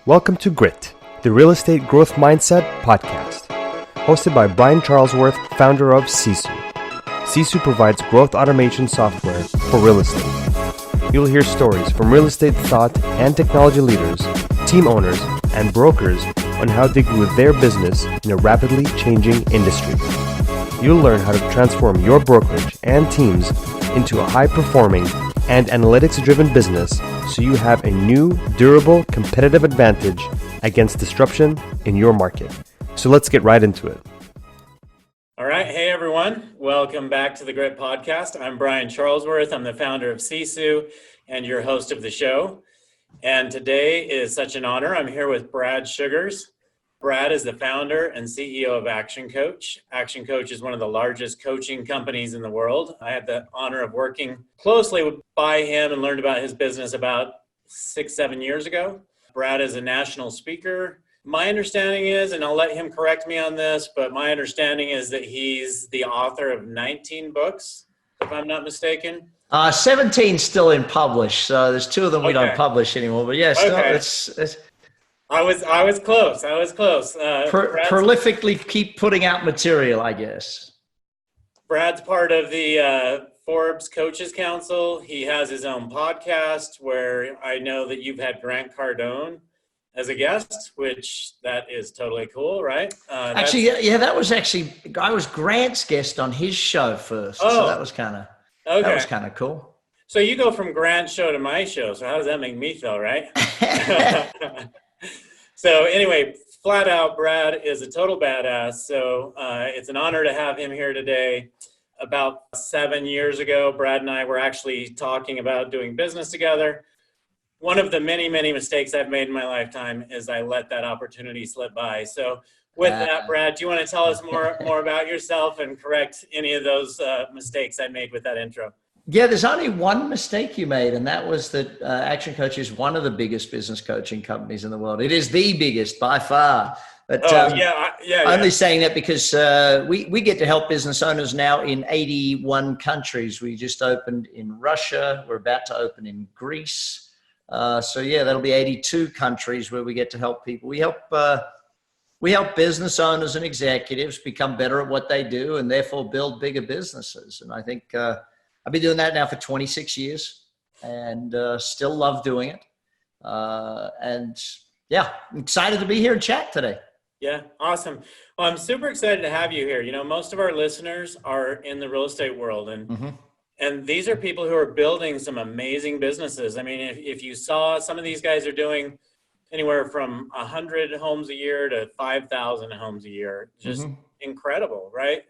Welcome to Grit, the Real Estate Growth Mindset podcast, hosted by Brian Charlesworth, founder of Sisu. Sisu provides growth automation software for real estate. You'll hear stories from real estate thought and technology leaders, team owners, and brokers on how they grew their business in a rapidly changing industry. You'll learn how to transform your brokerage and teams into a high-performing and analytics-driven business so you have a new, durable, competitive advantage against disruption in your market. So let's get right into it. All right. Hey, everyone. Welcome back to the Grit Podcast. I'm Brian Charlesworth. I'm the founder of Sisu and your host of the show. And today is such an honor. I'm here with Brad Sugars. Brad is the founder and CEO of ActionCOACH. ActionCOACH is one of the largest coaching companies in the world. I had the honor of working closely by him and learned about his business about 6-7 years ago. Brad is a national speaker. My understanding is, and I'll let him correct me on this, but my understanding is that he's the author of 19 books, if I'm not mistaken. 17 still in publish, so there's 2 of them we don't publish anymore. But yeah, still, Okay. it's I was close. prolifically keep putting out material, I guess. Brad's part of the Forbes Coaches Council. He has his own podcast where I know that you've had Grant Cardone as a guest, which that is totally cool, right? That was Grant's guest on his show first, so that was kind of cool. So you go from Grant's show to my show. So how does that make me feel, right? So anyway, flat out, Brad is a total badass. So it's an honor to have him here today. About 7 years ago, Brad and I were actually talking about doing business together. One of the many, many mistakes I've made in my lifetime is I let that opportunity slip by. So with that, Brad, do you want to tell us more about yourself and correct any of those mistakes I made with that intro? Yeah, there's only one mistake you made, and that was that ActionCOACH is one of the biggest business coaching companies in the world. It is the biggest by far. But only saying that because we get to help business owners now in 81 countries. We just opened in Russia. We're about to open in Greece. That'll be 82 countries where we get to help people. We help business owners and executives become better at what they do and therefore build bigger businesses. And I think I've been doing that now for 26 years and still love doing it. I'm excited to be here and chat today. Yeah, awesome. Well, I'm super excited to have you here. You know, most of our listeners are in the real estate world, and these are people who are building some amazing businesses. I mean, if you saw, some of these guys are doing anywhere from 100 homes a year to 5,000 homes a year. Just incredible, right?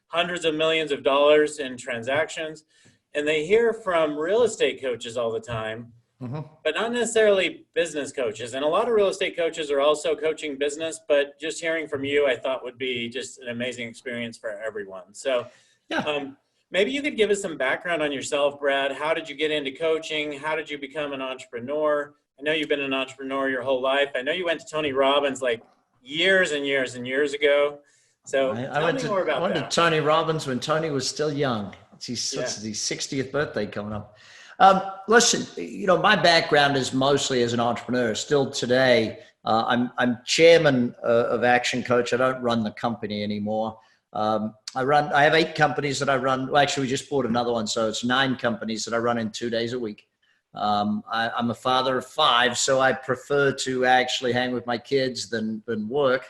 Hundreds of millions of dollars in transactions. And they hear from real estate coaches all the time, but not necessarily business coaches. And a lot of real estate coaches are also coaching business, but just hearing from you, I thought would be just an amazing experience for everyone. So maybe you could give us some background on yourself, Brad. How did you get into coaching? How did you become an entrepreneur? I know you've been an entrepreneur your whole life. I know you went to Tony Robbins like years and years and years ago. So I went to Tony Robbins when Tony was still young. It's his 60th birthday coming up. Listen, my background is mostly as an entrepreneur. Still today, I'm chairman of ActionCOACH. I don't run the company anymore. I have 8 companies that I run. Well, actually, we just bought another one, so it's 9 companies that I run in 2 days a week. I'm a father of 5, so I prefer to actually hang with my kids than work.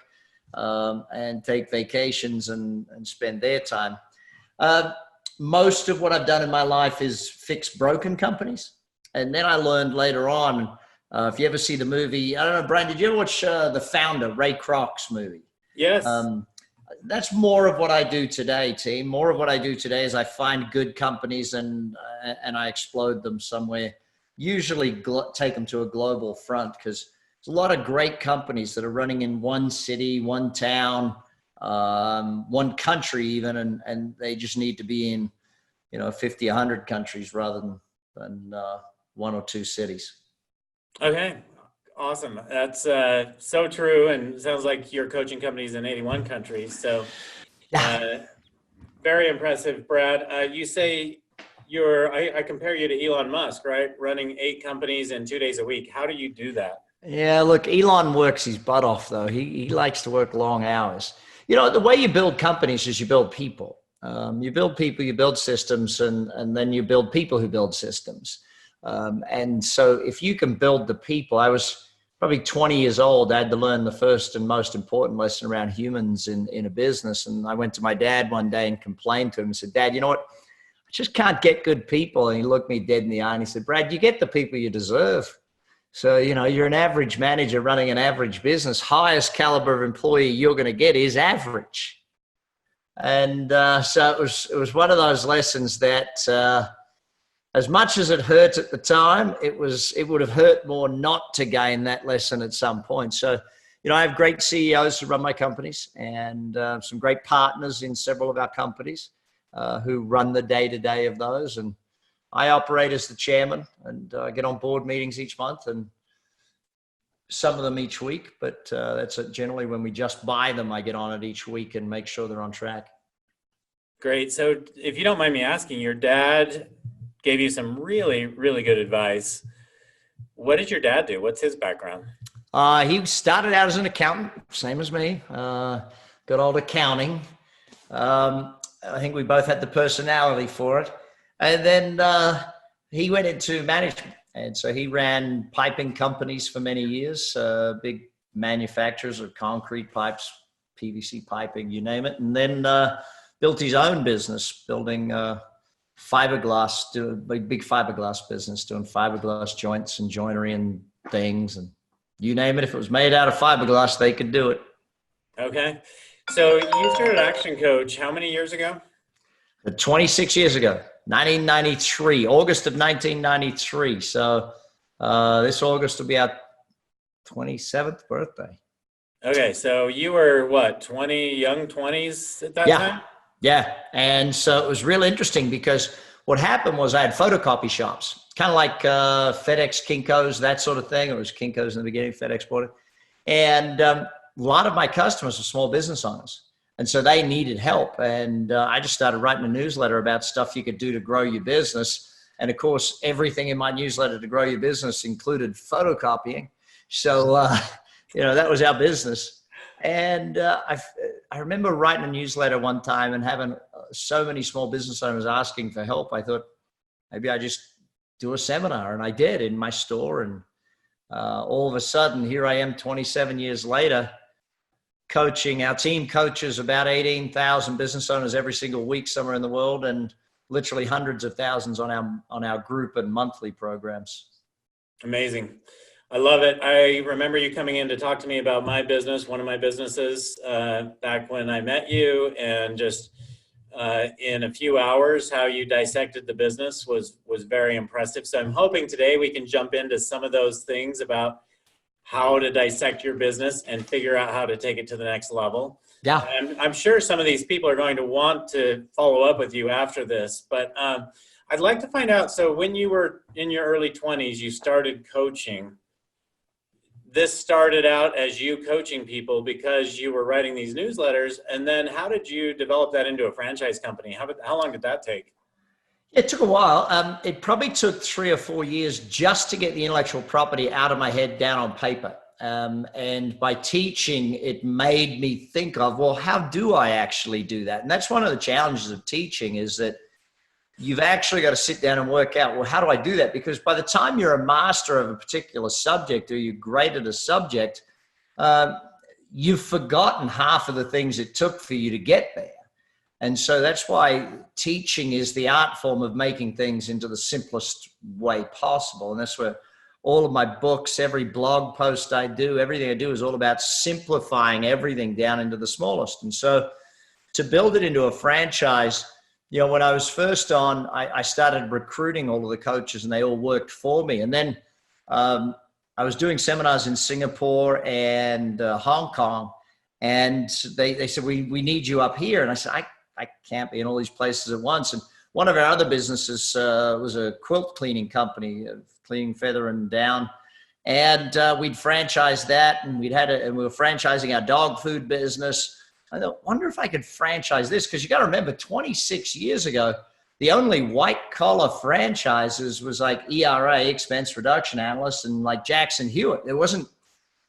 And take vacations and spend their time. Most of what I've done in my life is fix broken companies. And then I learned later on, if you ever see the movie, I don't know, Brian, did you ever watch The Founder, Ray Kroc's movie? Yes. That's more of what I do today, team. More of what I do today is I find good companies and I explode them somewhere. Usually take them to a global front because a lot of great companies that are running in one city, one town, one country even, and they just need to be in, 50, 100 countries rather than 1 or 2 cities. Okay, awesome. That's so true, and it sounds like your coaching company's in 81 countries. So very impressive, Brad. You say I compare you to Elon Musk, right? Running 8 companies in 2 days a week. How do you do that? Yeah, look, Elon works his butt off, though. He likes to work long hours. The way you build companies is you build people. You build people, you build systems, and then you build people who build systems. And so if you can build the people, I was probably 20 years old. I had to learn the first and most important lesson around humans in a business. And I went to my dad one day and complained to him and said, Dad, you know what? I just can't get good people. And he looked me dead in the eye and he said, Brad, you get the people you deserve. So, you're an average manager running an average business. Highest caliber of employee you're going to get is average. And so it was one of those lessons that as much as it hurt at the time, it would have hurt more not to gain that lesson at some point. So, I have great CEOs who run my companies and some great partners in several of our companies who run the day-to-day of those. And I operate as the chairman and get on board meetings each month and some of them each week, but that's generally when we just buy them. I get on it each week and make sure they're on track. Great. So if you don't mind me asking, your dad gave you some really, really good advice. What did your dad do? What's his background? He started out as an accountant, same as me, good old accounting. I think we both had the personality for it. And then he went into management. And so he ran piping companies for many years, big manufacturers of concrete pipes, PVC piping, you name it. And then built his own business, building fiberglass, big fiberglass business, doing fiberglass joints and joinery and things. And you name it, if it was made out of fiberglass, they could do it. Okay. So you started ActionCOACH how many years ago? 26 years ago. 1993, August of 1993. So this August will be our 27th birthday. Okay, so you were what, young 20s at that time? Yeah, and so it was really interesting because what happened was I had photocopy shops, kind of like FedEx, Kinko's, that sort of thing. It was Kinko's in the beginning, FedEx bought it. And a lot of my customers were small business owners. And so they needed help. And I just started writing a newsletter about stuff you could do to grow your business. And of course, everything in my newsletter to grow your business included photocopying. So, that was our business. And I remember writing a newsletter one time and having so many small business owners asking for help. I thought maybe I just do a seminar. And I did in my store. And all of a sudden, here I am 27 years later, coaching. Our team coaches about 18,000 business owners every single week somewhere in the world, and literally hundreds of thousands on our group and monthly programs. Amazing. I love it. I remember you coming in to talk to me about my business, one of my businesses, back when I met you, and just in a few hours, how you dissected the business was very impressive. So I'm hoping today we can jump into some of those things about how to dissect your business and figure out how to take it to the next level. Yeah. And I'm sure some of these people are going to want to follow up with you after this, but I'd like to find out, so when you were in your early 20s, you started coaching. This started out as you coaching people because you were writing these newsletters, and then how did you develop that into a franchise company? How long did that take? It took a while. It probably took 3 or 4 years just to get the intellectual property out of my head down on paper. And by teaching, it made me think of, well, how do I actually do that? And that's one of the challenges of teaching, is that you've actually got to sit down and work out, well, how do I do that? Because by the time you're a master of a particular subject, or you're great at a subject, you've forgotten half of the things it took for you to get there. And so that's why teaching is the art form of making things into the simplest way possible. And that's where all of my books, every blog post I do, everything I do is all about simplifying everything down into the smallest. And so to build it into a franchise, when I was first on, I started recruiting all of the coaches and they all worked for me. And then I was doing seminars in Singapore and Hong Kong. And they said, we need you up here. And I said, I can't be in all these places at once. And one of our other businesses was a quilt cleaning company, cleaning feather and down. And we'd franchised that, and we were franchising our dog food business. I thought, wonder if I could franchise this, because you got to remember, 26 years ago, the only white collar franchises was like ERA, expense reduction analyst, and like Jackson Hewitt. There wasn't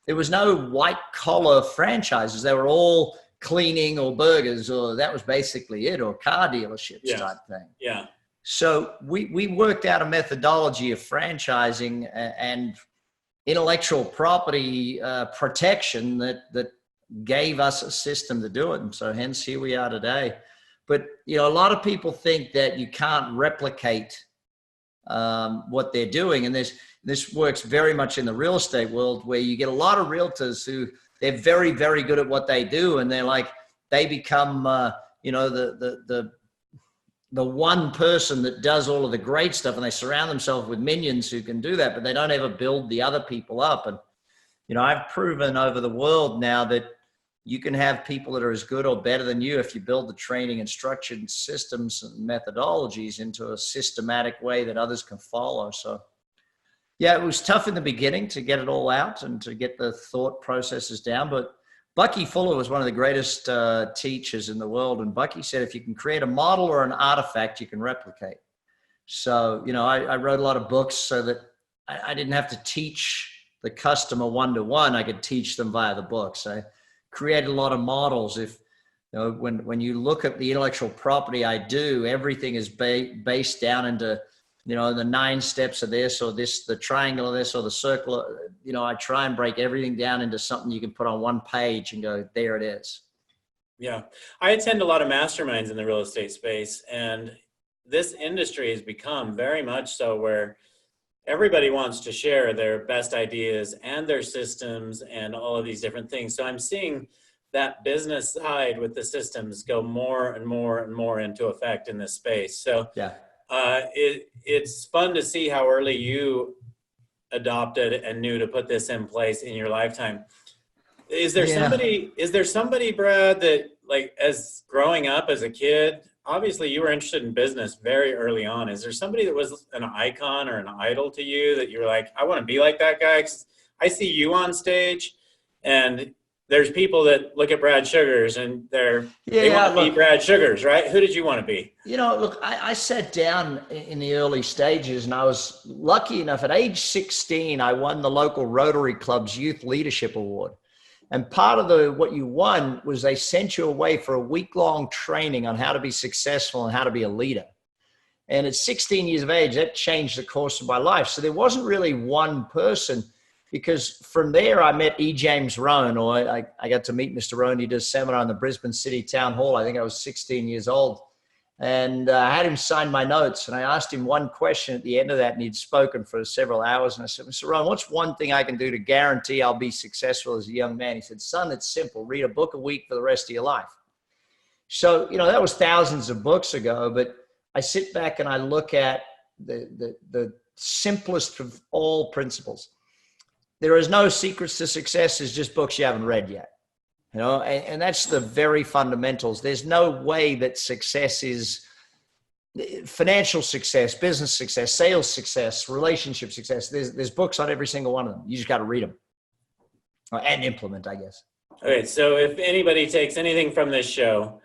there was no white collar franchises. They were all cleaning or burgers, or that was basically it, or car dealerships type thing. Yeah. So we worked out a methodology of franchising and intellectual property protection that gave us a system to do it. And so hence here we are today. But, a lot of people think that you can't replicate what they're doing. And this works very much in the real estate world, where you get a lot of realtors who they're very, very good at what they do. And they're like, they become, the one person that does all of the great stuff, and they surround themselves with minions who can do that, but they don't ever build the other people up. And, I've proven over the world now that you can have people that are as good or better than you if you build the training and structured systems and methodologies into a systematic way that others can follow. So, yeah, it was tough in the beginning to get it all out and to get the thought processes down. But Bucky Fuller was one of the greatest teachers in the world. And Bucky said, if you can create a model or an artifact, you can replicate. So, I wrote a lot of books so that I didn't have to teach the customer one-to-one. I could teach them via the books. I created a lot of models. If, when you look at the intellectual property I do, everything is based down into, the 9 steps of this, or this, the triangle of this, or the circle. I try and break everything down into something you can put on one page and go, there it is. Yeah. I attend a lot of masterminds in the real estate space, and this industry has become very much so where everybody wants to share their best ideas and their systems and all of these different things. So I'm seeing that business side with the systems go more and more and more into effect in this space. So yeah. It's fun to see how early you adopted and knew to put this in place in your lifetime. Is there somebody, Brad, that, like, as growing up as a kid, obviously you were interested in business very early on. Is there somebody that was an icon or an idol to you that you were like, I want to be like that guy? 'Cause I see you on stage, and there's people that look at Brad Sugars and they want to be Brad Sugars, right? Who did you want to be? Look, I sat down in the early stages, and I was lucky enough at age 16, I won the local Rotary Club's Youth Leadership Award. And part of what you won was they sent you away for a week-long training on how to be successful and how to be a leader. And at 16 years of age, that changed the course of my life. So there wasn't really one person, because from there I met E. James Rohn, or I got to meet Mr. Rohn. He does a seminar in the Brisbane City Town Hall. I think I was 16 years old. And I had him sign my notes, and I asked him one question at the end of that, and he'd spoken for several hours. And I said, Mr. Rohn, what's one thing I can do to guarantee I'll be successful as a young man? He said, son, it's simple. Read a book a week for the rest of your life. So, that was thousands of books ago, but I sit back and I look at the simplest of all principles. There is no secrets to success. It's just books you haven't read yet. And that's the very fundamentals. There's no way that success is financial success, business success, sales success, relationship success. There's books on every single one of them. You just got to read them and implement, I guess. Okay. So if anybody takes anything from this show,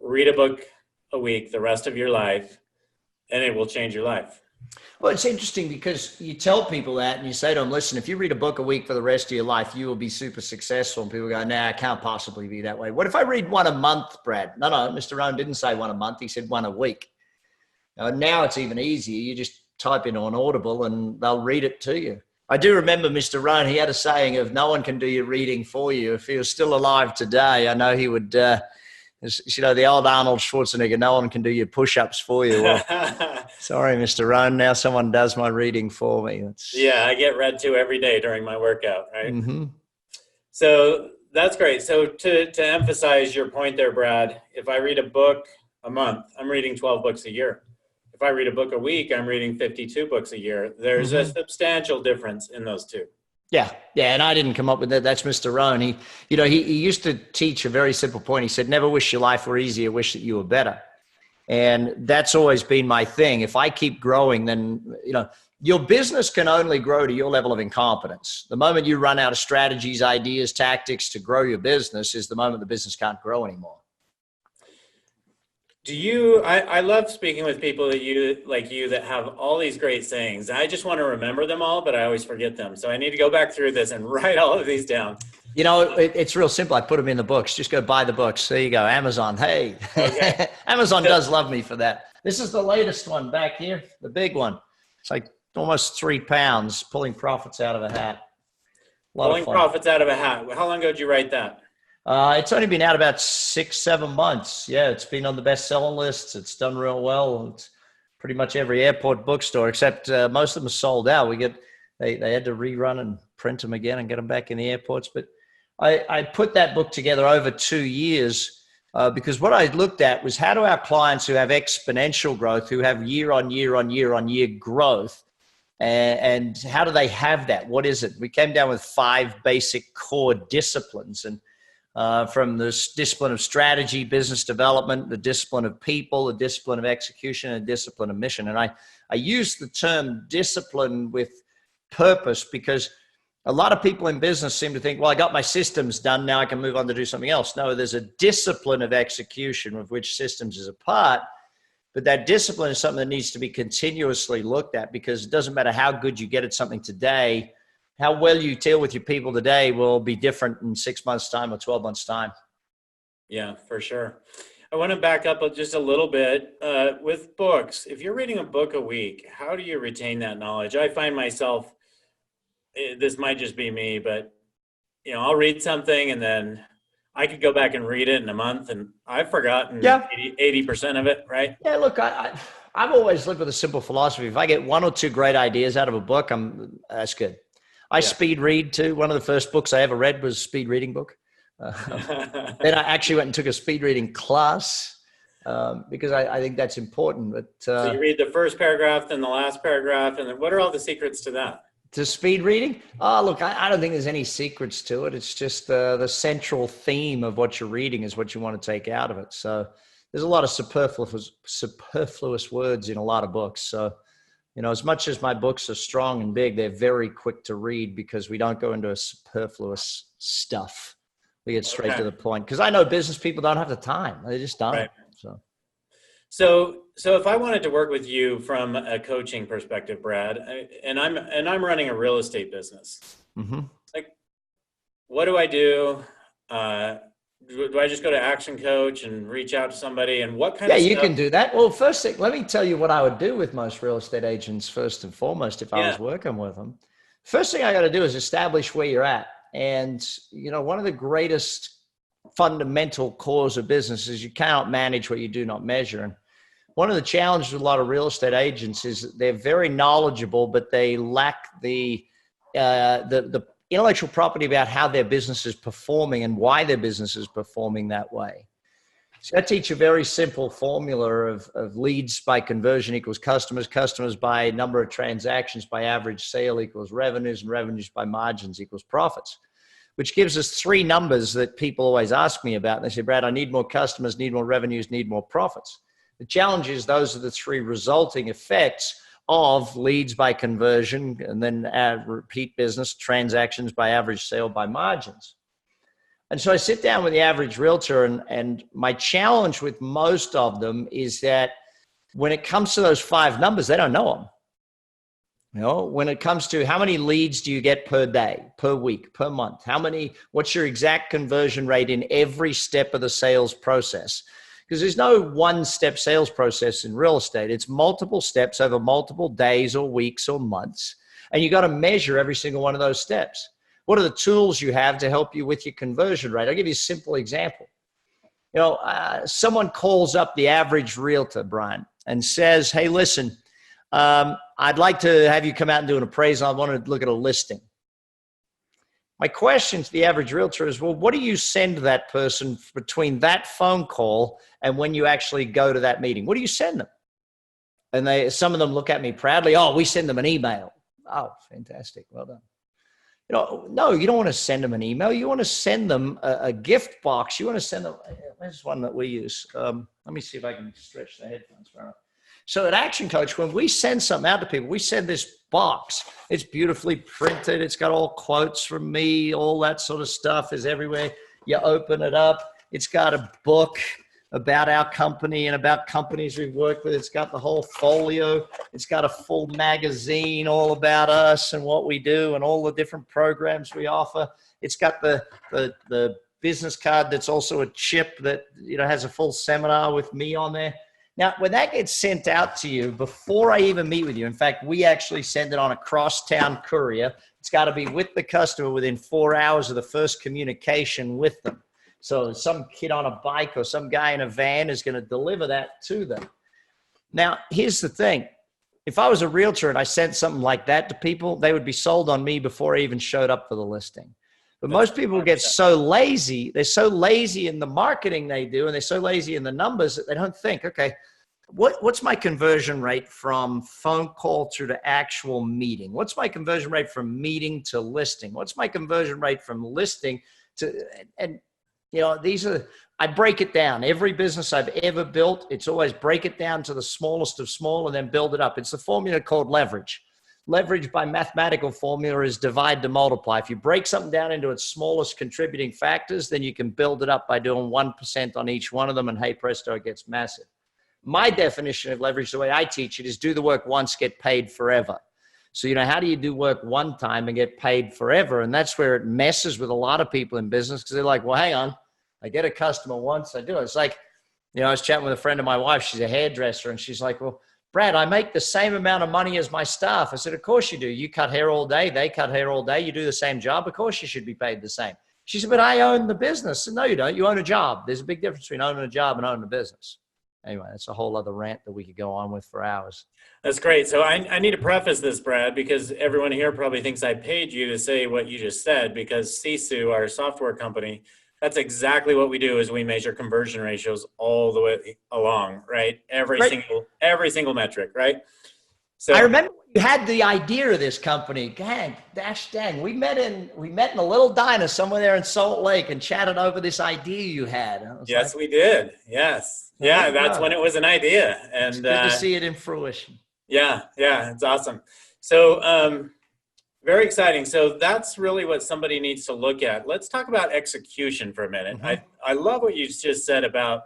read a book a week the rest of your life, and it will change your life. Well, it's interesting because you tell people that and you say to them, listen, if you read a book a week for the rest of your life, you will be super successful. And people go, nah, I can't possibly be that way. What if I read one a month, Brad? No, Mr. Rohn didn't say one a month. He said one a week. Now it's even easier. You just type in on Audible and they'll read it to you. I do remember Mr. Rohn, he had a saying of no one can do your reading for you. If he was still alive today, I know he would, the old Arnold Schwarzenegger, no one can do your push-ups for you. Well, sorry, Mr. Rohn, now someone does my reading for me. Yeah, I get read to every day during my workout, right? Mm-hmm. So that's great. So to emphasize your point there, Brad, if I read a book a month, I'm reading 12 books a year. If I read a book a week, I'm reading 52 books a year. There's a substantial difference in those two. Yeah. And I didn't come up with that. That's Mr. Rohn. He used to teach a very simple point. He said, never wish your life were easier, wish that you were better. And that's always been my thing. If I keep growing, then, your business can only grow to your level of incompetence. The moment you run out of strategies, ideas, tactics to grow your business is the moment the business can't grow anymore. I love speaking with people like you that have all these great sayings. I just want to remember them all, but I always forget them. So I need to go back through this and write all of these down. You know, it's real simple. I put them in the books. Just go buy the books. There you go. Amazon. Hey, Okay. Amazon does love me for that. This is the latest one back here, the big one. It's like almost 3 pounds, pulling profits out of a hat. Pulling profits out of a hat. How long ago did you write that? It's only been out about 6-7 months. Yeah, it's been on the bestselling lists. It's done real well. It's pretty much every airport bookstore, except most of them are sold out. They had to rerun and print them again and get them back in the airports. But I put that book together over 2 years because what I looked at was how do our clients who have exponential growth, who have year on year on year on year growth, and how do they have that? What is it? We came down with 5 basic core disciplines, and from this discipline of strategy, business development, the discipline of people, the discipline of execution, and discipline of mission. And I use the term discipline with purpose because a lot of people in business seem to think, well, I got my systems done. Now I can move on to do something else. No, there's a discipline of execution of which systems is a part. But that discipline is something that needs to be continuously looked at because it doesn't matter how good you get at something today, how well you deal with your people today will be different in 6 months' time or 12 months' time. Yeah, for sure. I want to back up just a little bit with books. If you're reading a book a week, how do you retain that knowledge? I find myself, this might just be me, but I'll read something and then I could go back and read it in a month and I've forgotten 80% of it, right? Yeah, look, I've always lived with a simple philosophy. If I get 1 or 2 great ideas out of a book, that's good. I speed read too. One of the first books I ever read was a speed reading book. Then I actually went and took a speed reading class because I think that's important. But so you read the first paragraph, then the last paragraph, and then what are all the secrets to that? To speed reading? Oh, look, I don't think there's any secrets to it. It's just the central theme of what you're reading is what you want to take out of it. So there's a lot of superfluous words in a lot of books. So, as much as my books are strong and big, they're very quick to read because we don't go into a superfluous stuff. We get straight to the point. Because I know business people don't have the time. They just don't. Right. So if I wanted to work with you from a coaching perspective, Brad, and I'm running a real estate business, like, what do I do? Do I just go to ActionCOACH and reach out to somebody, and what kind of stuff? You can do that. Well, first thing, let me tell you what I would do with most real estate agents first and foremost if I was working with them. First thing I got to do is establish where you're at. And, one of the greatest fundamental cores of business is you cannot manage what you do not measure. And one of the challenges with a lot of real estate agents is that they're very knowledgeable, but they lack the intellectual property about how their business is performing and why their business is performing that way. So I teach a very simple formula of leads by conversion equals customers, customers by number of transactions by average sale equals revenues, and revenues by margins equals profits, which gives us 3 numbers that people always ask me about. And they say, Brad, I need more customers, need more revenues, need more profits. The challenge is those are the 3 resulting effects of leads by conversion and then repeat business, transactions by average sale by margins. And so I sit down with the average realtor and my challenge with most of them is that when it comes to those 5 numbers, they don't know them. When it comes to how many leads do you get per day, per week, per month, what's your exact conversion rate in every step of the sales process? Because there's no one-step sales process in real estate. It's multiple steps over multiple days or weeks or months. And you got to measure every single one of those steps. What are the tools you have to help you with your conversion rate? I'll give you a simple example. Someone calls up the average realtor, Brian, and says, hey, listen, I'd like to have you come out and do an appraisal. I want to look at a listing. My question to the average realtor is, well, what do you send that person between that phone call and when you actually go to that meeting? What do you send them? And some of them look at me proudly. Oh, we send them an email. Oh, fantastic. Well done. No, you don't want to send them an email. You want to send them a gift box. You want to send them, there's one that we use. Let me see if I can stretch the headphones. So at ActionCOACH, when we send something out to people, we send this box. It's beautifully printed. It's got all quotes from me. All that sort of stuff is everywhere. You open it up. It's got a book. about our company and about companies we've worked with. It's got the whole folio. It's got a full magazine all about us and what we do and all the different programs we offer. It's got the business card that's also a chip that, you know, has a full seminar with me on there. Now, when that gets sent out to you, before I even meet with you, in fact, we actually send it on a crosstown courier. It's got to be with the customer within 4 hours of the first communication with them. So some kid on a bike or some guy in a van is going to deliver that to them. Now, here's the thing. If I was a realtor and I sent something like that to people, they would be sold on me before I even showed up for the listing. But most people get so lazy. They're so lazy in the marketing they do, and they're so lazy in the numbers that they don't think, okay, what's my conversion rate from phone call to the actual meeting? What's my conversion rate from meeting to listing? What's my conversion rate from listing to, and you know, I break it down. Every business I've ever built, it's always break it down to the smallest of small and then build it up. It's the formula called leverage. Leverage by mathematical formula is divide to multiply. If you break something down into its smallest contributing factors, then you can build it up by doing 1% on each one of them, and hey, presto, it gets massive. My definition of leverage, the way I teach it, is do the work once, get paid forever. So, you know, how do you do work one time and get paid forever? And that's where it messes with a lot of people in business, because they're like, well, hang on, I get a customer once, I do it. It's like, you know, I was chatting with a friend of my wife. She's a hairdresser, and she's like, well, Brad, I make the same amount of money as my staff. I said, of course you do. You cut hair all day. They cut hair all day. You do the same job. Of course you should be paid the same. She said, but I own the business. I said, no, you don't. You own a job. There's a big difference between owning a job and owning a business. Anyway, that's a whole other rant that we could go on with for hours. That's great. So I need to preface this, Brad, because everyone here probably thinks I paid you to say what you just said, because Sisu, our software company, that's exactly what we do, is we measure conversion ratios all the way along, right? Every single metric, right? So I remember you had the idea of this company. Dang. We met in a little diner somewhere there in Salt Lake and chatted over this idea you had. Yes, we did. Yes. Yeah, that's when it was an idea. And it's good to see it in fruition. Yeah, it's awesome. So very exciting. So that's really what somebody needs to look at. Let's talk about execution for a minute. Mm-hmm. I love what you just said about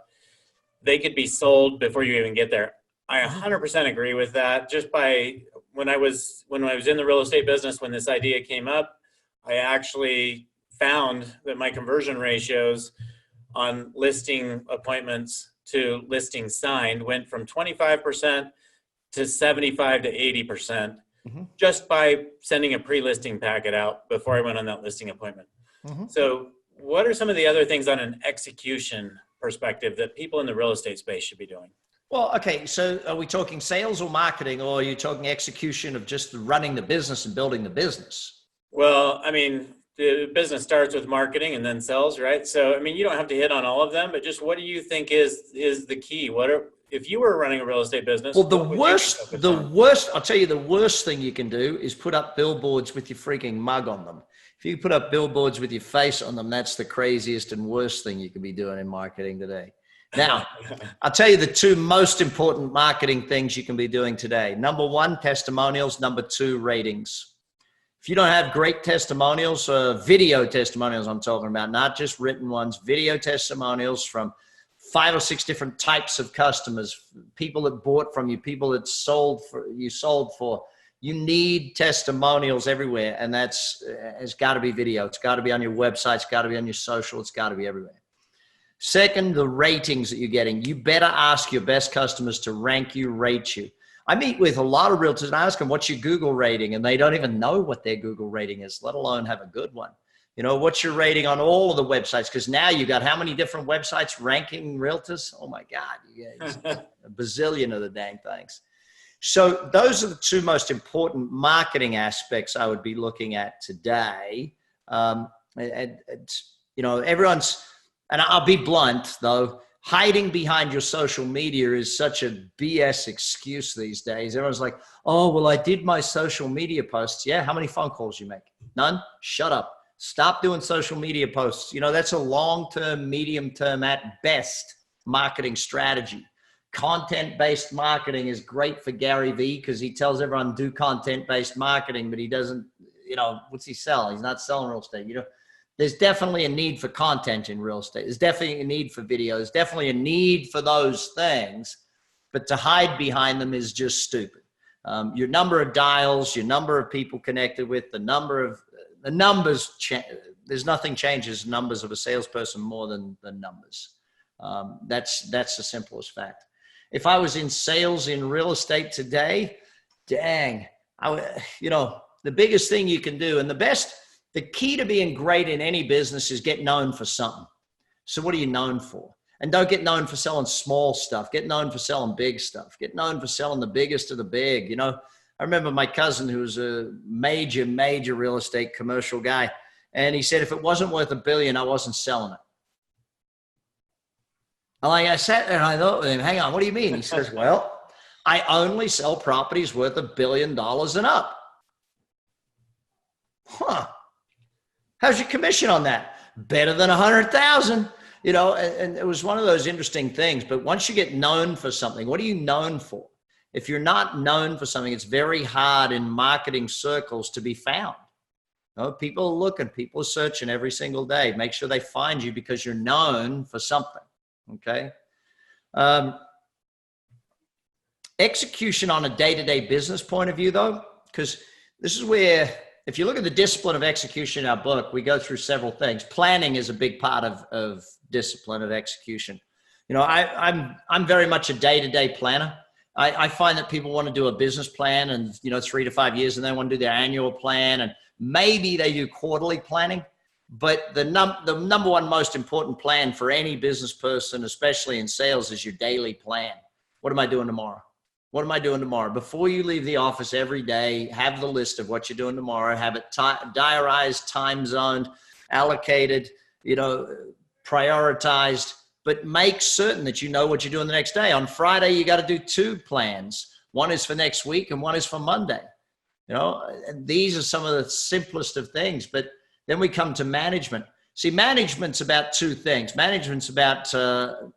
they could be sold before you even get there. I 100% agree with that. Just by when I was in the real estate business, when this idea came up, I actually found that my conversion ratios on listing appointments to listing signed went from 25% to 75 to 80%. Mm-hmm. Just by sending a pre-listing packet out before I went on that listing appointment. Mm-hmm. So what are some of the other things on an execution perspective that people in the real estate space should be doing? Well, okay. So are we talking sales or marketing, or are you talking execution of just running the business and building the business? Well, I mean, the business starts with marketing and then sells, right? So, I mean, you don't have to hit on all of them, but just what do you think is the key? If you were running a real estate business? Well, the worst, I'll tell you, the worst thing you can do is put up billboards with your freaking mug on them. If you put up billboards with your face on them, that's the craziest and worst thing you could be doing in marketing today. Now, I'll tell you the two most important marketing things you can be doing today. Number one, testimonials. Number two, ratings. If you don't have great testimonials, video testimonials I'm talking about, not just written ones, video testimonials from 5 or 6 different types of customers, people that bought from you, people that sold for. You need testimonials everywhere, and it's got to be video. It's got to be on your website. It's got to be on your social. It's got to be everywhere. Second, the ratings that you're getting. You better ask your best customers to rank you, rate you. I meet with a lot of realtors and I ask them, what's your Google rating? And they don't even know what their Google rating is, let alone have a good one. You know, what's your rating on all of the websites? Because now you got how many different websites ranking realtors? Oh my God, a bazillion of the dang things. So those are the two most important marketing aspects I would be looking at today. Everyone's, and I'll be blunt though, hiding behind your social media is such a BS excuse these days. Everyone's like, oh, well, I did my social media posts. Yeah, how many phone calls you make? None? Shut up. Stop doing social media posts. You know, that's a long-term, medium-term at best marketing strategy. Content-based marketing is great for Gary Vee because he tells everyone do content-based marketing, but he doesn't, what's he sell? He's not selling real estate. There's definitely a need for content in real estate. There's definitely a need for video. There's definitely a need for those things, but to hide behind them is just stupid. Your number of dials, your number of people connected with, the numbers, there's nothing changes numbers of a salesperson more than the numbers. That's the simplest fact. If I was in sales in real estate today, dang, the biggest thing you can do, and the key to being great in any business is get known for something. So what are you known for? And don't get known for selling small stuff. Get known for selling big stuff. Get known for selling the biggest of the big. I remember my cousin, who was a major real estate commercial guy. And he said, if it wasn't worth $1 billion, I wasn't selling it. I sat there and I thought with him, hang on, what do you mean? He says, well, I only sell properties worth $1 billion and up. Huh. How's your commission on that? Better than 100,000. And it was one of those interesting things. But once you get known for something, what are you known for? If you're not known for something, it's very hard in marketing circles to be found. People are looking, people are searching every single day. Make sure they find you because you're known for something. Okay. Execution on a day-to-day business point of view, though, because this is where, if you look at the discipline of execution in our book, we go through several things. Planning is a big part of discipline of execution. I'm very much a day-to-day planner. I find that people want to do a business plan and, 3 to 5 years, and they want to do their annual plan, and maybe they do quarterly planning. But the number one most important plan for any business person, especially in sales, is your daily plan. What am I doing tomorrow? What am I doing tomorrow? Before you leave the office every day, have the list of what you're doing tomorrow, have it diarized, time zoned, allocated, prioritized, but make certain that you know what you're doing the next day. On Friday, you got to do 2 plans. One is for next week and one is for Monday. And these are some of the simplest of things, but then we come to management. See, management's about 2 things. Management's about,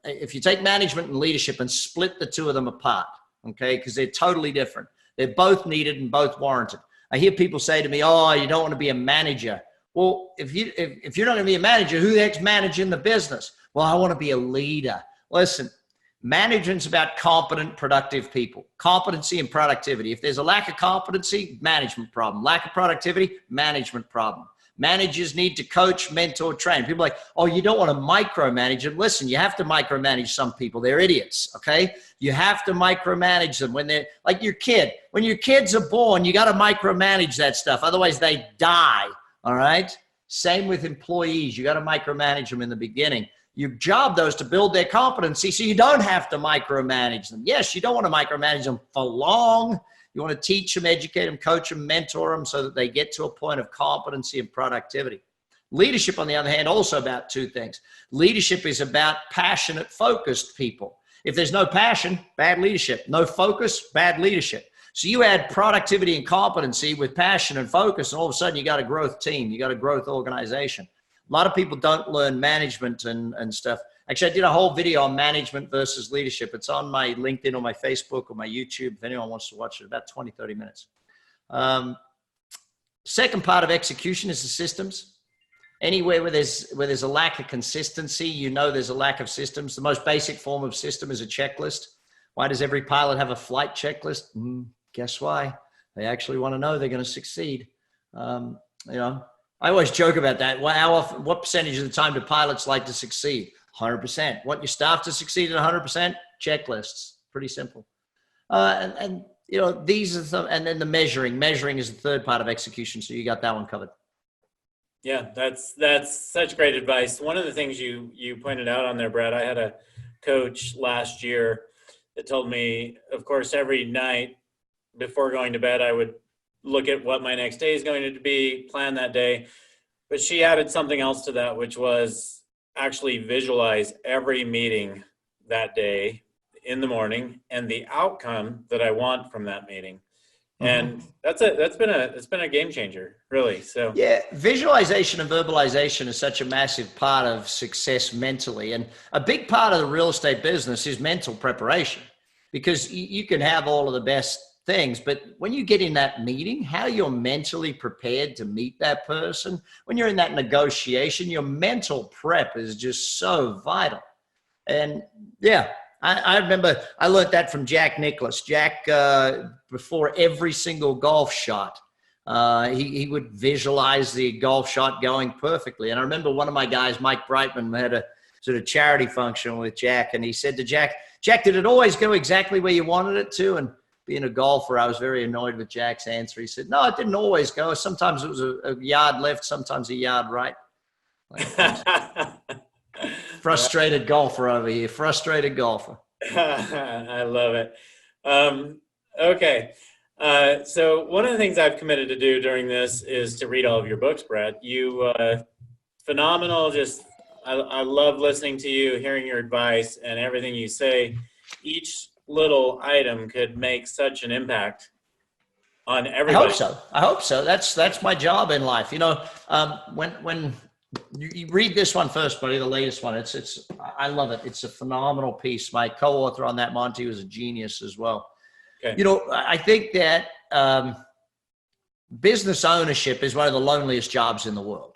if you take management and leadership and split the 2 of them apart, okay, because they're totally different. They're both needed and both warranted. I hear people say to me, oh, you don't want to be a manager. Well, if you're not going to be a manager, who the heck's managing the business? Well, I want to be a leader. Listen, management's about competent, productive people. Competency and productivity. If there's a lack of competency, management problem. Lack of productivity, management problem. Managers need to coach, mentor, train. People are like, oh, you don't want to micromanage them. Listen, you have to micromanage some people. They're idiots, okay? You have to micromanage them when they're like your kid. When your kids are born, you got to micromanage that stuff. Otherwise, they die, all right? Same with employees. You got to micromanage them in the beginning. Your job, though, is to build their competency so you don't have to micromanage them. Yes, you don't want to micromanage them for long. You want to teach them, educate them, coach them, mentor them so that they get to a point of competency and productivity. Leadership, on the other hand, also about 2 things. Leadership is about passionate, focused people. If there's no passion, bad leadership. No focus, bad leadership. So you add productivity and competency with passion and focus, and all of a sudden you got a growth team. You got a growth organization. A lot of people don't learn management and stuff. Actually, I did a whole video on management versus leadership. It's on my LinkedIn or my Facebook or my YouTube. If anyone wants to watch it, about 20, 30 minutes. Second part of execution is the systems. Anywhere where there's a lack of consistency, there's a lack of systems. The most basic form of system is a checklist. Why does every pilot have a flight checklist? Guess why? They actually want to know they're going to succeed. I always joke about that. What percentage of the time do pilots like to succeed? 100%. Want your staff to succeed at 100%? Checklists. Pretty simple. These are some, and then the measuring. Measuring is the third part of execution. So you got that one covered. Yeah, that's such great advice. One of the things you pointed out on there, Brad, I had a coach last year that told me, of course, every night before going to bed, I would look at what my next day is going to be, plan that day. But she added something else to that, which was actually visualize every meeting that day in the morning and the outcome that I want from that meeting. And it's been a game changer, really. So yeah, visualization and verbalization is such a massive part of success mentally. And a big part of the real estate business is mental preparation, because you can have all of the best things, but when you get in that meeting, how you're mentally prepared to meet that person, when you're in that negotiation, your mental prep is just so vital. And yeah, I remember I learned that from Jack Nicklaus. Jack, before every single golf shot, he would visualize the golf shot going perfectly. And I remember one of my guys, Mike Brightman, had a sort of charity function with Jack. And he said to Jack, did it always go exactly where you wanted it to? And being a golfer, I was very annoyed with Jack's answer. He said, no, it didn't always go. Sometimes it was a yard left, sometimes a yard right. Frustrated golfer over here. Frustrated golfer. I love it. Okay. So one of the things I've committed to do during this is to read all of your books, Brad. You phenomenal. Just I love listening to you, hearing your advice and everything you say. Each little item could make such an impact on everybody. I hope so. That's my job in life. You know, when you read this one first, buddy, the latest one. I love it. It's a phenomenal piece. My co-author on that, Monty, was a genius as well. Okay. You know, I think that business ownership is one of the loneliest jobs in the world.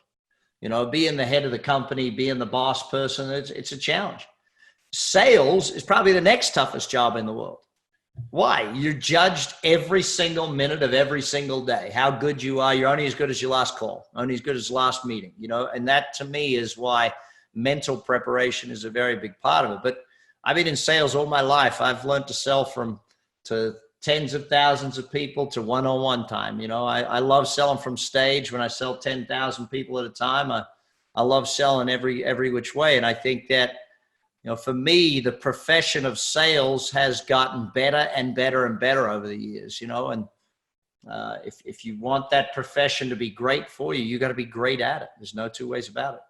You know, being the head of the company, being the boss person, it's a challenge. Sales is probably the next toughest job in the world. Why? You're judged every single minute of every single day. How good you are. You're only as good as your last call, only as good as last meeting, you know, and that to me is why mental preparation is a very big part of it. But I've been in sales all my life. I've learned to sell to tens of thousands of people to one-on-one time. You know, I love selling from stage when I sell 10,000 people at a time. I love selling every which way. And I think that, you know, for me, the profession of sales has gotten better and better and better over the years, you know, and if you want that profession to be great for you, you got to be great at it. There's no two ways about it.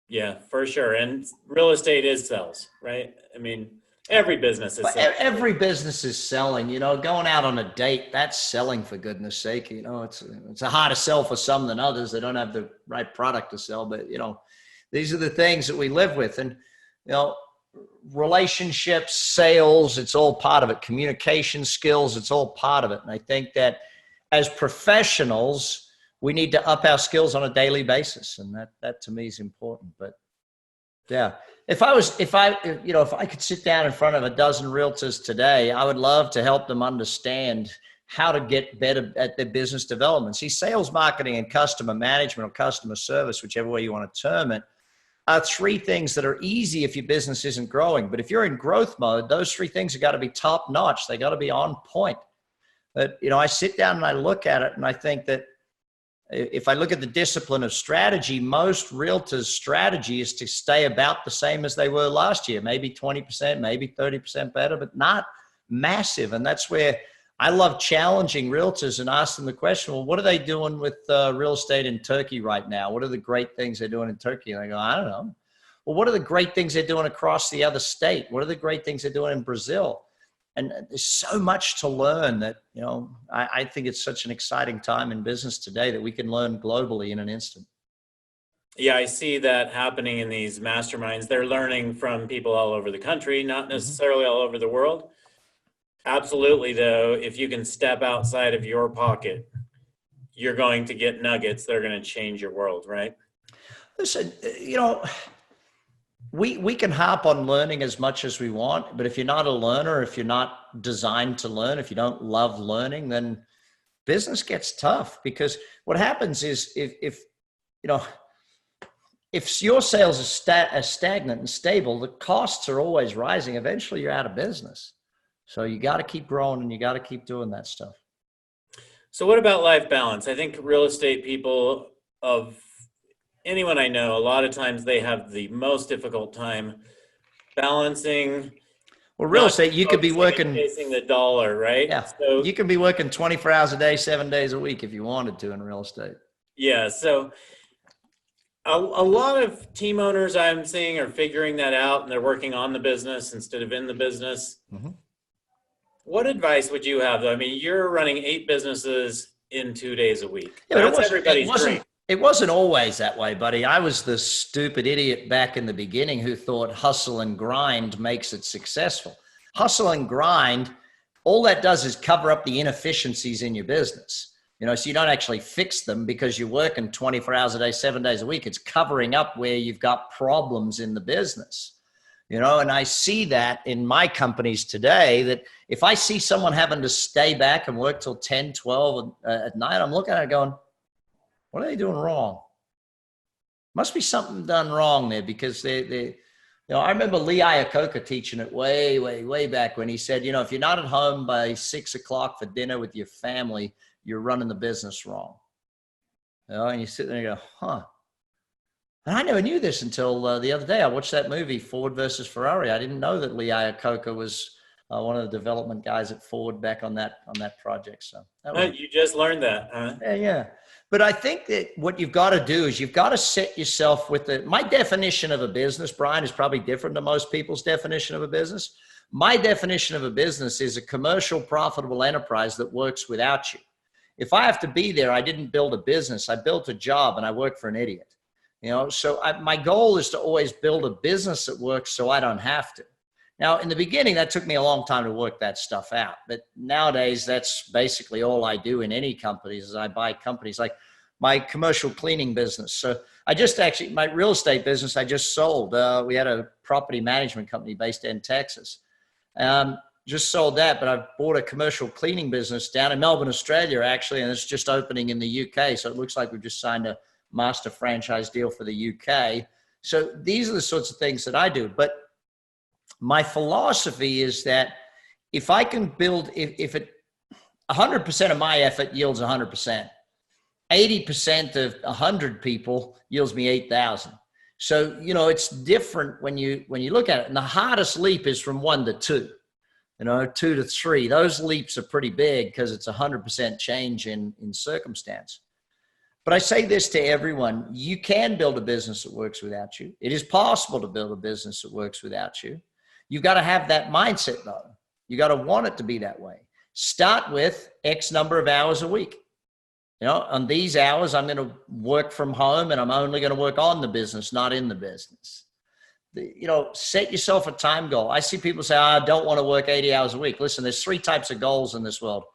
Yeah, for sure. And real estate is sales, right? I mean, every business is selling. Every business is selling, you know, going out on a date, that's selling, for goodness sake. You know, it's a harder sell for some than others. They don't have the right product to sell, but, you know, these are the things that we live with. And, you know, relationships, sales, it's all part of it. Communication skills, it's all part of it. And I think that as professionals, we need to up our skills on a daily basis. And that to me is important. But yeah, if I could sit down in front of a dozen realtors today, I would love to help them understand how to get better at their business development. See, sales, marketing, and customer management or customer service, whichever way you want to term it, are three things that are easy if your business isn't growing. But if you're in growth mode, those three things have got to be top notch. They got to be on point. But, you know, I sit down and I look at it and I think that if I look at the discipline of strategy, most realtors' strategy is to stay about the same as they were last year, maybe 20%, maybe 30% better, but not massive. And that's where I love challenging realtors and asking the question, well, what are they doing with real estate in Turkey right now? What are the great things they're doing in Turkey? And I go, I don't know. Well, what are the great things they're doing across the other state? What are the great things they're doing in Brazil? And there's so much to learn that, you know, I think it's such an exciting time in business today that we can learn globally in an instant. Yeah, I see that happening in these masterminds. They're learning from people all over the country, not necessarily all over the world. Absolutely, though, if you can step outside of your pocket, you're going to get nuggets that are going to change your world, right? Listen, you know, we can harp on learning as much as we want, but if you're not a learner, if you're not designed to learn, if you don't love learning, then business gets tough. Because what happens is if your sales are stagnant and stable, the costs are always rising. Eventually you're out of business. So you got to keep growing and you got to keep doing that stuff. So what about life balance? I think real estate people, of anyone I know, a lot of times they have the most difficult time balancing. Well, real estate, you could be working chasing the dollar, right? Yeah. So you can be working 24 hours a day, 7 days a week if you wanted to in real estate. Yeah. So a lot of team owners I'm seeing are figuring that out and they're working on the business instead of in the business. Mm-hmm. What advice would you have, though? I mean, you're running 8 businesses in 2 days a week. Yeah, that's everybody's dream. It wasn't always that way, buddy. I was the stupid idiot back in the beginning who thought hustle and grind makes it successful. Hustle and grind all that does is cover up the inefficiencies in your business. So you don't actually fix them because you're working 24 hours a day, 7 days a week. It's covering up where you've got problems in the business. And I see that in my companies today, that if I see someone having to stay back and work till 10, 12 at night, I'm looking at it going, what are they doing wrong? Must be something done wrong there, because I remember Lee Iacocca teaching it way, way, way back when he said, if you're not at home by 6 o'clock for dinner with your family, you're running the business wrong. And you sit there and you go, huh. And I never knew this until the other day. I watched that movie, Ford versus Ferrari. I didn't know that Lee Iacocca was one of the development guys at Ford back on that project. So you just learned that, huh? Yeah. But I think that what you've got to do is you've got to set yourself with my definition of a business, Brian, is probably different to most people's definition of a business. My definition of a business is a commercial, profitable enterprise that works without you. If I have to be there, I didn't build a business. I built a job, and I work for an idiot. So my goal is to always build a business that works so I don't have to. Now, in the beginning, that took me a long time to work that stuff out. But nowadays, that's basically all I do in any companies is I buy companies, like my commercial cleaning business. So my real estate business, I just sold. We had a property management company based in Texas. Just sold that, but I've bought a commercial cleaning business down in Melbourne, Australia, actually, and it's just opening in the UK. So it looks like we've just signed a master franchise deal for the UK. So these are the sorts of things that I do. But my philosophy is that if I can build, if 100% of my effort yields 100%, 80% of 100 people yields me 8,000. So, it's different when you look at it. And the hardest leap is from 1 to 2, 2 to 3. Those leaps are pretty big because it's 100% change in circumstance. But I say this to everyone: you can build a business that works without you. It is possible to build a business that works without you. You've got to have that mindset, though. You got to want it to be that way. Start with X number of hours a week. On these hours, I'm going to work from home, and I'm only going to work on the business, not in the business. Set yourself a time goal. I see people say, I don't want to work 80 hours a week. Listen, there's 3 types of goals in this world.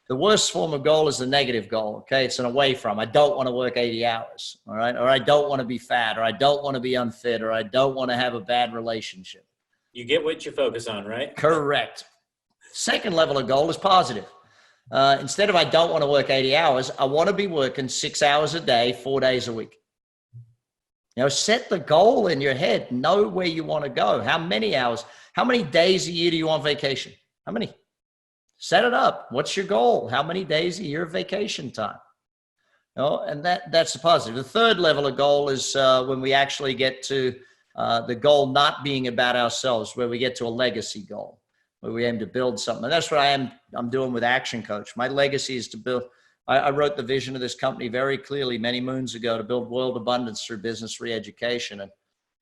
The worst form of goal is the negative goal. Okay. It's an away from. I don't want to work 80 hours. All right. Or I don't want to be fat, or I don't want to be unfit, or I don't want to have a bad relationship. You get what you focus on, right? Correct. Second level of goal is positive. Instead of I don't want to work 80 hours, I want to be working 6 hours a day, 4 days a week. Set the goal in your head. Know where you want to go. How many hours? How many days a year do you want vacation? How many? Set it up. What's your goal? How many days a year of vacation time? And that's the positive. The third level of goal is when we actually get to the goal not being about ourselves, where we get to a legacy goal, where we aim to build something. And that's what I'm doing with ActionCOACH. My legacy is to build. I wrote the vision of this company very clearly many moons ago, to build world abundance through business re-education.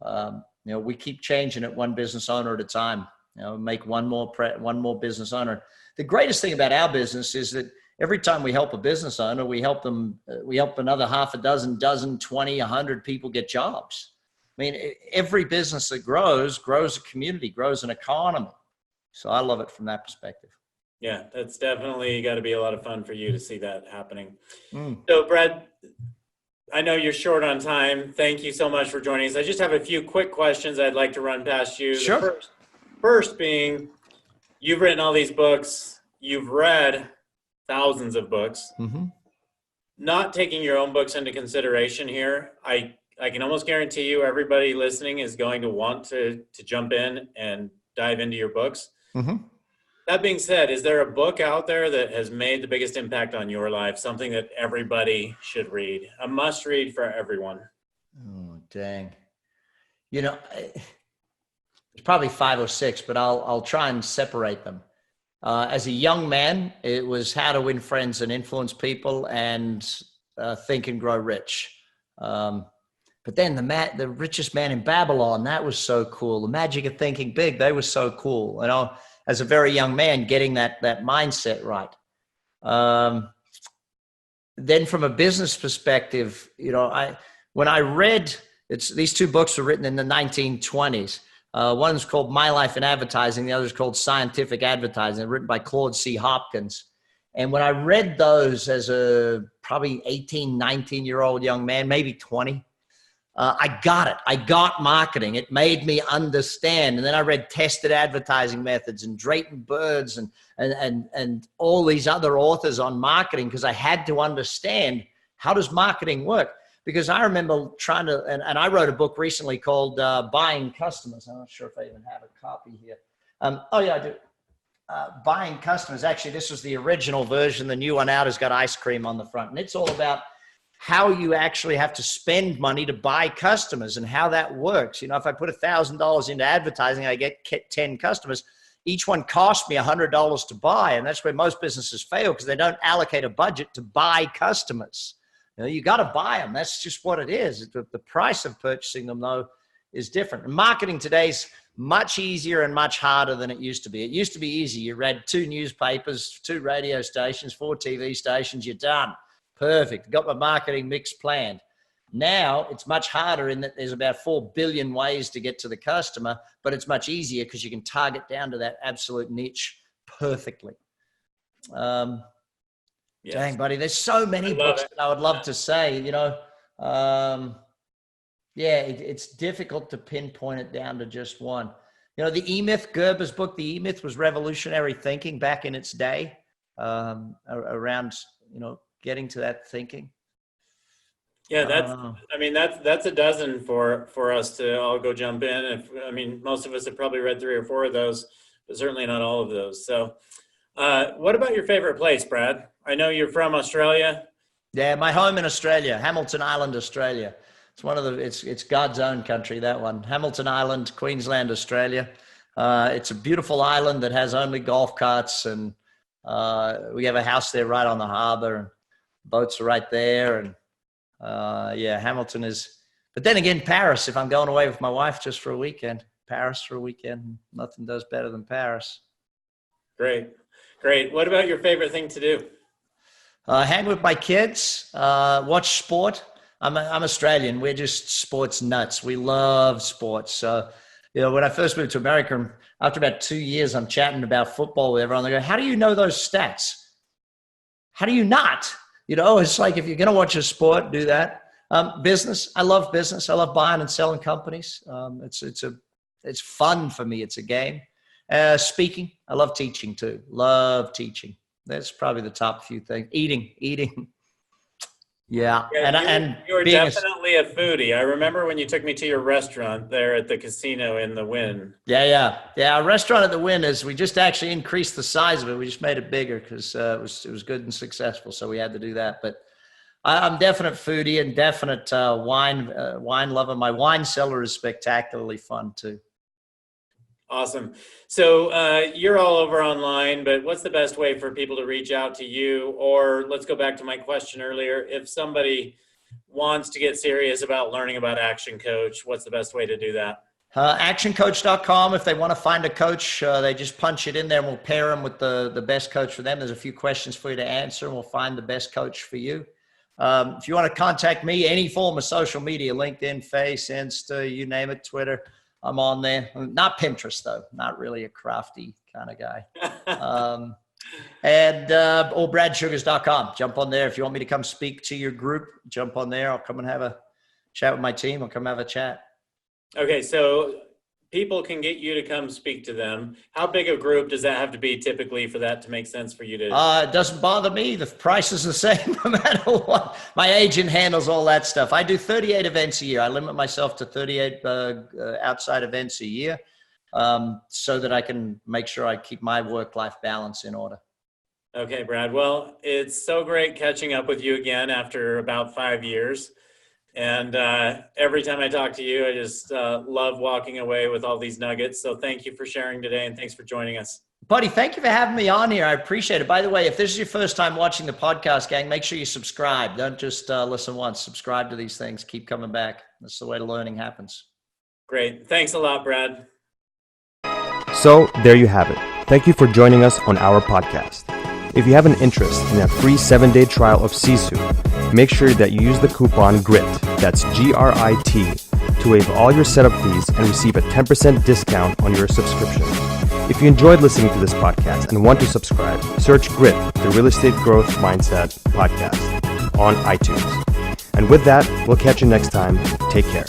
And we keep changing it one business owner at a time. Make one more business owner. The greatest thing about our business is that every time we help a business owner, we help another half a dozen, 20, 100 people get jobs. I mean, every business that grows a community, grows an economy. So I love it from that perspective. Yeah, that's definitely got to be a lot of fun for you to see that happening. So Brad, I know you're short on time. Thank you so much for joining us. I just have a few quick questions I'd like to run past you. Sure. The first being, you've written all these books. You've read thousands of books. Mm-hmm. Not taking your own books into consideration here, I can almost guarantee you everybody listening is going to want to jump in and dive into your books. Mm-hmm. That being said, is there a book out there that has made the biggest impact on your life, something that everybody should read, a must read for everyone? Oh, dang. There's probably 5 or 6, but I'll try and separate them. As a young man, it was How to Win Friends and Influence People, and Think and Grow Rich. But then the Richest Man in Babylon, that was so cool. The Magic of Thinking Big, they were so cool. As a very young man, getting that mindset right. Then from a business perspective, when I read, these 2 books were written in the 1920s. One's called My Life in Advertising. The other is called Scientific Advertising, written by Claude C. Hopkins. And when I read those as a probably 18, 19-year-old young man, maybe 20, I got it. I got marketing. It made me understand. And then I read Tested Advertising Methods and Drayton Birds and all these other authors on marketing, because I had to understand, how does marketing work? Because I remember trying to, and I wrote a book recently called Buying Customers. I'm not sure if I even have a copy here. Oh yeah, I do. Buying Customers. Actually, this was the original version. The new one out has got ice cream on the front. And it's all about how you actually have to spend money to buy customers and how that works. You know, if I put $1,000 into advertising, I get 10 customers. Each one cost me $100 to buy. And that's where most businesses fail, because they don't allocate a budget to buy customers. You know, you got to buy them. That's just what it is. The price of purchasing them, though, is different. And marketing today is much easier and much harder than it used to be. It used to be easy. You read 2 newspapers, 2 radio stations, 4 TV stations, you're done. Perfect. Got my marketing mix planned. Now it's much harder in that there's about 4 billion ways to get to the customer, but it's much easier because you can target down to that absolute niche perfectly. Yes. Dang, buddy, there's so many books that I would love to say, you know. It's difficult to pinpoint it down to just one. You know, the E-Myth, Gerber's book, the E-Myth, was revolutionary thinking back in its day, around, you know, getting to that thinking. Yeah, that's a dozen for us to all go jump in. Most of us have probably read 3 or 4 of those, but certainly not all of those. So what about your favorite place, Brad? I know you're from Australia. Yeah, my home in Australia, Hamilton Island, Australia. It's one of it's God's own country, that one. Hamilton Island, Queensland, Australia. It's a beautiful island that has only golf carts, and we have a house there right on the harbor, and boats are right there. And Hamilton is, but then again, Paris, if I'm going away with my wife just for a weekend, Paris for a weekend, nothing does better than Paris. Great. What about your favorite thing to do? Hang with my kids, watch sport. I'm Australian. We're just sports nuts. We love sports. So, you know, when I first moved to America, after about 2 years, I'm chatting about football with everyone. They go, "How do you know those stats? How do you not?" You know, it's like, if you're going to watch a sport, do that. Business. I love business. I love buying and selling companies. It's fun for me. It's a game. Speaking. I love teaching too. Love teaching. That's probably the top few things. Eating. Yeah. You were definitely a foodie. I remember when you took me to your restaurant there at the casino in the Wynn. Yeah. Our restaurant at the Wynn we just actually increased the size of it. We just made it bigger because it was good and successful. So we had to do that. But I'm definite foodie and definite wine lover. My wine cellar is spectacularly fun too. Awesome. So you're all over online, but what's the best way for people to reach out to you? Or let's go back to my question earlier. If somebody wants to get serious about learning about Action Coach, what's the best way to do that? ActionCOACH.com. If they want to find a coach, they just punch it in there and we'll pair them with the best coach for them. There's a few questions for you to answer and we'll find the best coach for you. If you want to contact me, any form of social media, LinkedIn, Face, Insta, you name it, Twitter, I'm on there. Not Pinterest, though. Not really a crafty kind of guy. Or bradsugars.com. Jump on there. If you want me to come speak to your group, jump on there. I'll come and have a chat with my team. I'll come have a chat. Okay, so people can get you to come speak to them. How big a group does that have to be typically for that to make sense for you to? It doesn't bother me. The price is the same no matter what. My agent handles all that stuff. I do 38 events a year. I limit myself to 38 outside events a year so that I can make sure I keep my work-life balance in order. Okay, Brad. Well, it's so great catching up with you again after about 5 years. And every time I talk to you, I just love walking away with all these nuggets. So thank you for sharing today, and thanks for joining us. Buddy, thank you for having me on here. I appreciate it. By the way, if this is your first time watching the podcast, gang, make sure you subscribe. Don't just listen once. Subscribe to these things. Keep coming back. That's the way learning happens. Great. Thanks a lot, Brad. So there you have it. Thank you for joining us on our podcast. If you have an interest in a free 7-day trial of Sisu, make sure that you use the coupon GRIT, that's GRIT, to waive all your setup fees and receive a 10% discount on your subscription. If you enjoyed listening to this podcast and want to subscribe, search GRIT, the Real Estate Growth Mindset Podcast, on iTunes. And with that, we'll catch you next time. Take care.